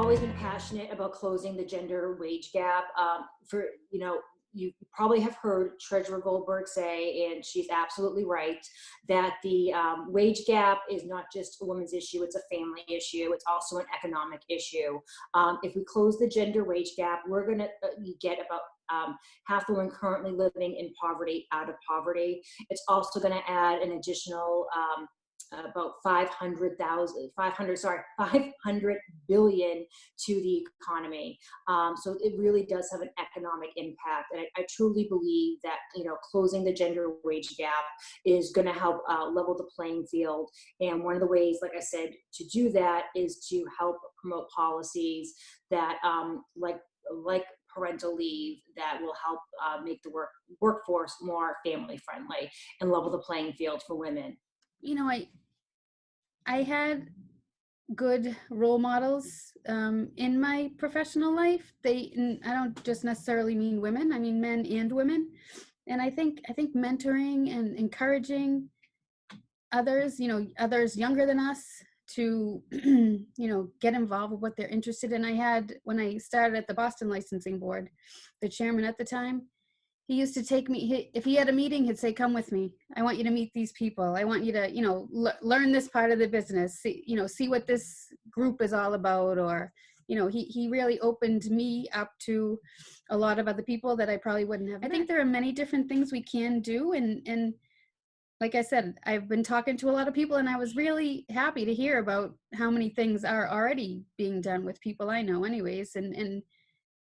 always been passionate about closing the gender wage gap. You probably have heard Treasurer Goldberg say, and she's absolutely right, that the wage gap is not just a women's issue, it's a family issue. It's also an economic issue. If we close the gender wage gap, we're going to get about half the women currently living in poverty out of poverty. It's also going to add an additional about 500 billion to the economy. So it really does have an economic impact. And I truly believe that, closing the gender wage gap is going to help level the playing field. And one of the ways, like I said, to do that is to help promote policies that, like parental leave, that will help make the workforce more family friendly and level the playing field for women. I had good role models in my professional life. I don't just necessarily mean women, I mean men and women. And I think mentoring and encouraging others, others younger than us to, get involved with what they're interested in. When I started at the Boston Licensing Board, the chairman at the time, he used to take me, if he had a meeting, he'd say, come with me. I want you to meet these people. I want you to, learn this part of the business, see what this group is all about. Or, he really opened me up to a lot of other people that I probably wouldn't have. I think there are many different things we can do. And like I said, I've been talking to a lot of people, and I was really happy to hear about how many things are already being done with people I know anyways. And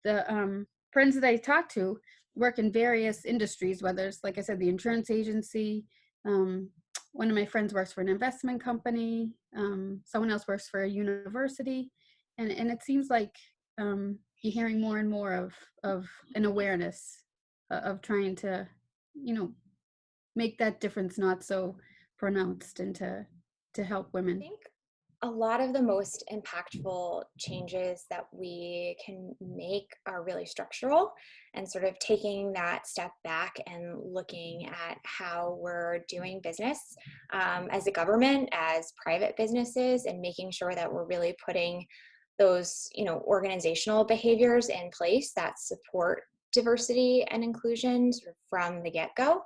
the friends that I talk to work in various industries, whether it's, like I said, the insurance agency. One of my friends works for an investment company. Someone else works for a university. And it seems like you're hearing more and more of an awareness of trying to, make that difference not so pronounced, and to help women. I think a lot of the most impactful changes that we can make are really structural, and sort of taking that step back and looking at how we're doing business as a government, as private businesses, and making sure that we're really putting those, organizational behaviors in place that support diversity and inclusion sort of from the get-go.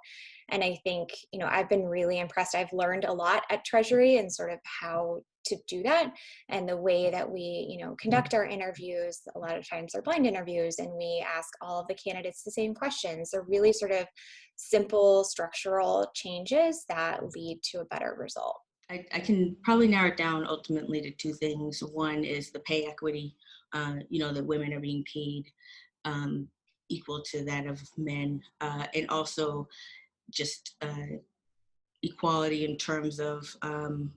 And I think, I've been really impressed. I've learned a lot at Treasury and sort of how to do that, and the way that we, conduct our interviews. A lot of times they're blind interviews, and we ask all of the candidates the same questions. So really sort of simple structural changes that lead to a better result. I can probably narrow it down ultimately to two things. One is the pay equity, that women are being paid equal to that of men, and also just equality in terms of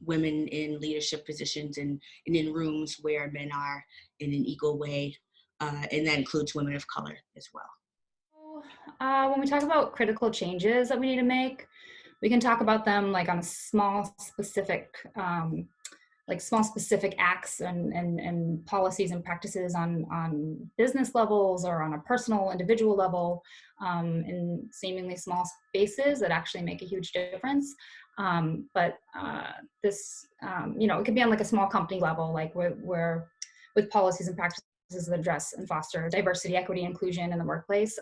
women in leadership positions and in rooms where men are in an equal way, and that includes women of color as well. When we talk about critical changes that we need to make, we can talk about them like on small specific acts and policies and practices on business levels or on a personal individual level, in seemingly small spaces that actually make a huge difference. But this, it could be on like a small company level, like where with policies and practices that address and foster diversity, equity, inclusion in the workplace.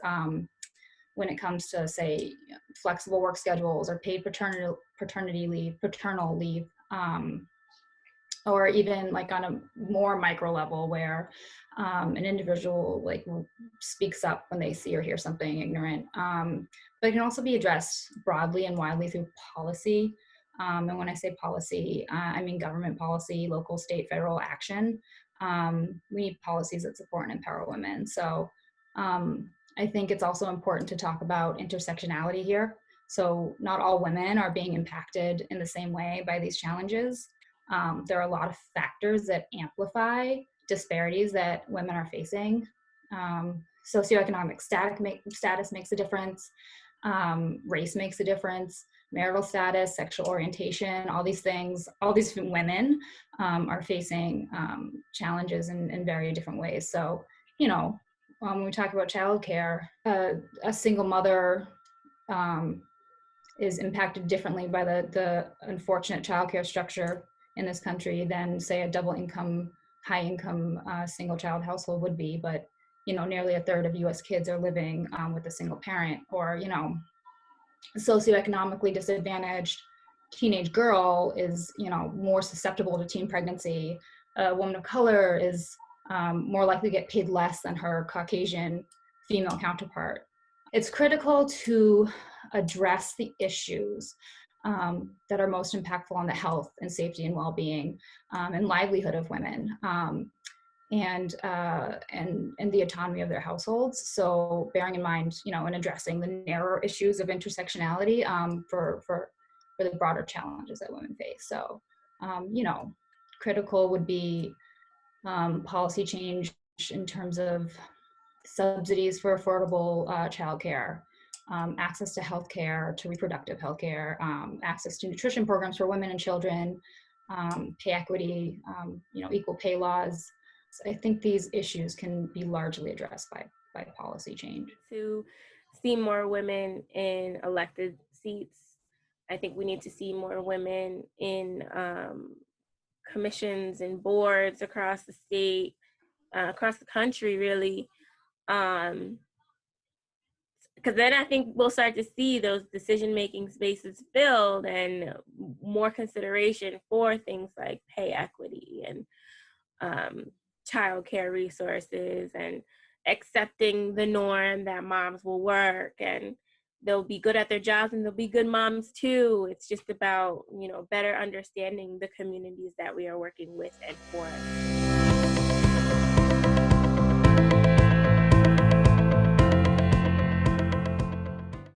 When it comes to, say, flexible work schedules or paid paternity leave, paternal leave, or even like on a more micro level where an individual like speaks up when they see or hear something ignorant. But it can also be addressed broadly and widely through policy. And when I say policy, I mean government policy, local, state, federal action. We need policies that support and empower women. So I think it's also important to talk about intersectionality here. So not all women are being impacted in the same way by these challenges. There are a lot of factors that amplify disparities that women are facing. Socioeconomic status makes a difference. Race makes a difference. Marital status, sexual orientation, all these things, all these women are facing challenges in very different ways. So, when we talk about childcare, a single mother is impacted differently by the unfortunate childcare structure in this country than, say, a double income high income single child household would be, but nearly a third of US kids are living with a single parent, or socioeconomically disadvantaged teenage girl is more susceptible to teen pregnancy. A woman of color is more likely to get paid less than her Caucasian female counterpart. It's critical to address the issues that are most impactful on the health and safety and well-being and livelihood of women, and the autonomy of their households. So bearing in mind, and addressing the narrower issues of intersectionality for the broader challenges that women face. So, critical would be policy change in terms of subsidies for affordable childcare, access to healthcare, to reproductive healthcare, access to nutrition programs for women and children, pay equity, equal pay laws. So I think these issues can be largely addressed by policy change. To see more women in elected seats. I think we need to see more women in commissions and boards across the state, across the country, really. Because then I think we'll start to see those decision-making spaces filled and more consideration for things like pay equity and childcare resources, and accepting the norm that moms will work and they'll be good at their jobs and they'll be good moms too. It's just about, better understanding the communities that we are working with and for.